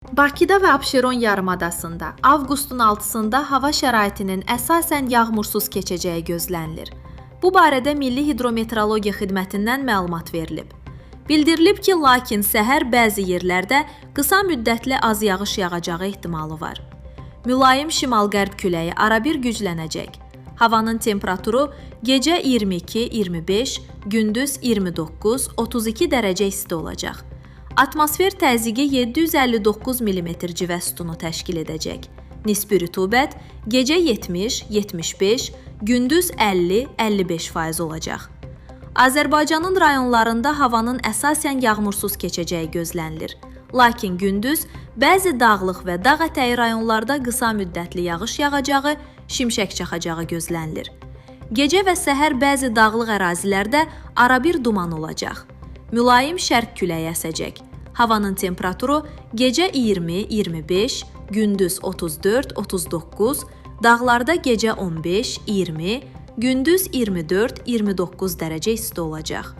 Bakıda və Abşeron yarımadasında avqustun 6-sında hava şəraitinin əsasən yağmursuz keçəcəyi gözlənilir. Bu barədə Milli Hidrometeorologiya Xidmətindən məlumat verilib. Bildirilib ki, lakin səhər bəzi yerlərdə qısa müddətli az yağış yağacağı ehtimalı var. Mülayim şimal-qərb küləyi arabir güclənəcək. Havanın temperaturu gecə 22-25, gündüz 29-32 dərəcə isti olacaq. Atmosfer təzyiqi 759 mm civə sütunu təşkil edəcək. Nisbi rütubət gecə 70-75, gündüz 50-55% olacaq. Azərbaycanın rayonlarında havanın əsasən yağmursuz keçəcəyi gözlənilir. Lakin gündüz bəzi dağlıq və dağ ətəyi rayonlarda qısa müddətli yağış yağacağı, şimşək çaxacağı gözlənilir. Gecə və səhər bəzi dağlıq ərazilərdə arabir duman olacaq. Mülayim şərq küləyi əsəcək. Havanın temperaturu gecə 20-25, gündüz 34-39, dağlarda gecə 15-20, gündüz 24-29 dərəcə isti olacaq.